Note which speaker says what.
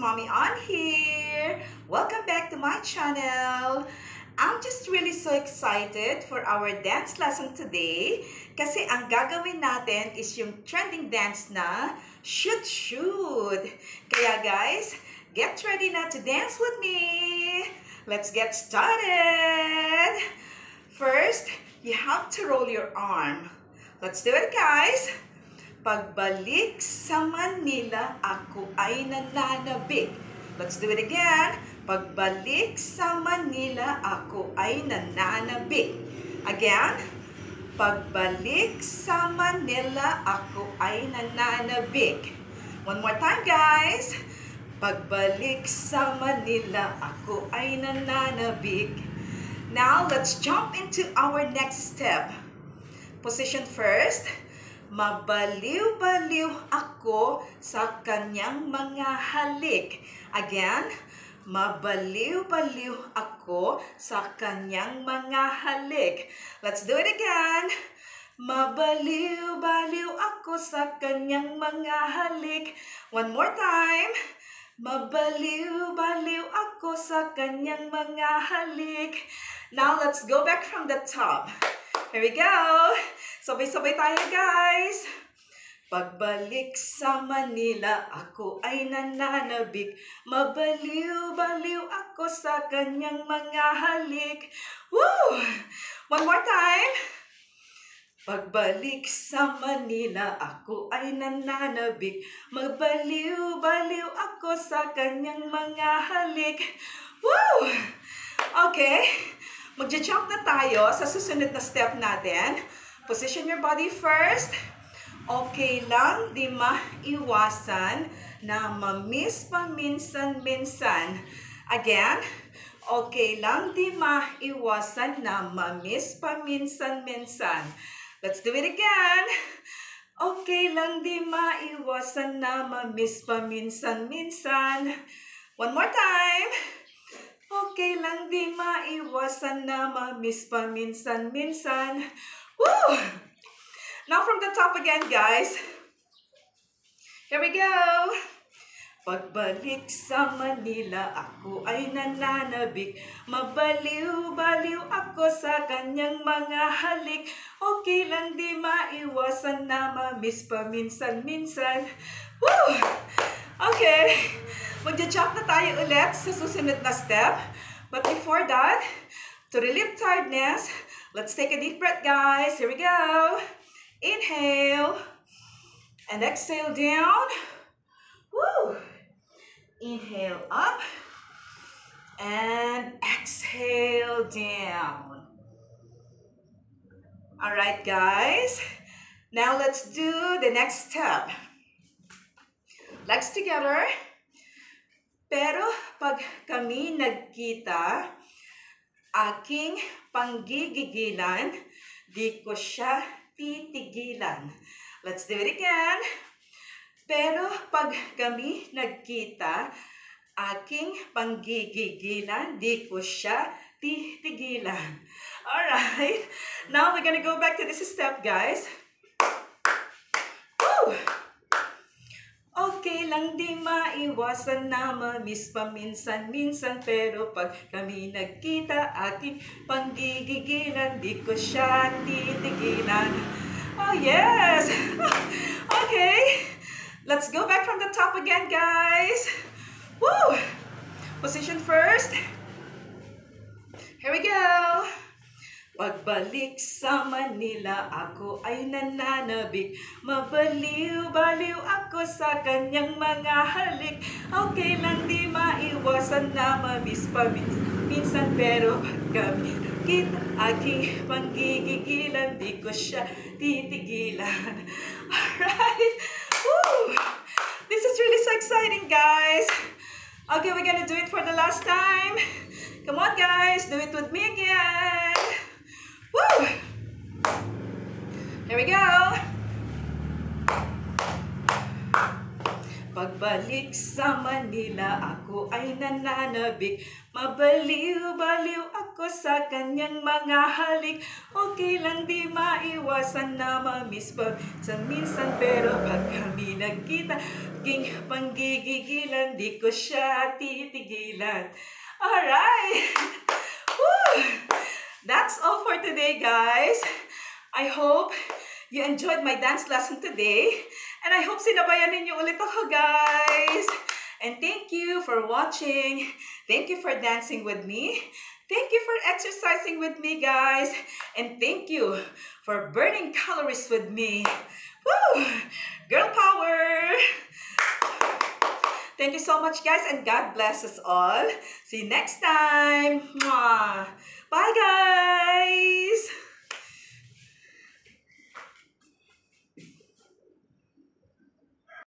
Speaker 1: Mommy On here. Welcome back to my channel. I'm just really so excited for our dance lesson today kasi ang gagawin natin is yung trending dance na shoot shoot. Kaya guys, get ready na to dance with me. Let's get started. First, you have to roll your arm. Let's do it, guys. Pagbalik sa Manila, ako ay nananabik. Let's do it again. Pagbalik sa Manila, ako ay nananabik. Again. Pagbalik sa Manila, ako ay nananabik. One more time, guys. Pagbalik sa Manila, ako ay nananabik. Now, let's jump into our next step. Position first. Mabaliw-baliw ako sa kanyang mga halik. Again, mabaliw-baliw ako sa kanyang mga halik. Let's do it again. Mabaliw-baliw ako sa kanyang mga halik. One more time. Mabaliw-baliw ako sa kanyang mga halik. Now, let's go back from the top. Here we go. Sabay-sabay tayo, guys. Pagbalik sa Manila, ako ay nananabik. Mabaliw-baliw ako sa kanyang mga halik. Woo! One more time. Pagbalik sa Manila, ako ay nananabik. Mabaliw-baliw ako sa kanyang mga halik. Woo! Okay. Magja-jump na tayo sa susunod na step natin. Position your body first. Okay lang, di maiwasan na ma-miss paminsan-minsan. Again. Okay lang, di maiwasan na ma-miss paminsan-minsan. Let's do it again. Okay lang, di maiwasan na ma-miss paminsan-minsan. One more time. Okay lang, di maiwasan na ma-miss paminsan-minsan. Woo! Now from the top again, guys. Here we go. Pagbalik sa Manila, ako ay nananabik. Mabaliw-baliw ako sa kanyang mga halik. Okay lang, di maiwasan na ma-miss paminsan-minsan. Woo! Okay. Magja-jump na tayo ulit sa susunod na step. But before that, to relieve tiredness, let's take a deep breath, guys. Here we go. Inhale. And exhale down. Woo! Inhale up. And exhale down. Alright, guys. Now let's do the next step. Legs together. Pero pag kami nagkita, aking panggigigilan, di ko siya titigilan. Let's do it again. Pero pag kami nagkita, aking panggigigilan, di ko siya titigilan. Alright. Now we're gonna go back to this step, guys. Woo! Okay lang, di maiwasan na ma-miss paminsan-minsan. Pero pag kami nagkita, aking panggigigilan, di ko siya titigilan. Oh, yes! Okay, let's go back from the top again, guys. Woo! Position first. Here we go. Pagbalik sa Manila, ako ay nananabik. Mabaliw-baliw ako sa kanyang mga halik. Okay lang, di maiwasan na ma-miss paminsan. Pero pag kami kita, aking panggigigilan, di ko siya titigilan. Alright. Woo! This is really so exciting, guys. Okay, we're gonna do it for the last time. Come on, guys. Do it with me again. Woo! Here we go. Pagbalik sa Manila, ako ay nananabik. Mabaliw-baliw ako ako sa kanyang mga halik. Okay lang di maiwasan na mamiss pa sa minsan, pero pag kami nagkita, king panggigigilan, di ko siya titigilan. Alright! Woo! That's all for today, guys. I hope you enjoyed my dance lesson today. And I hope sinabayan ninyo ulit ako, guys. And thank you for watching. Thank you for dancing with me. Thank you for exercising with me, guys. And thank you for burning calories with me. Woo! Girl power! Thank you so much, guys, and God bless us all. See you next time. Mwah. Bye, guys!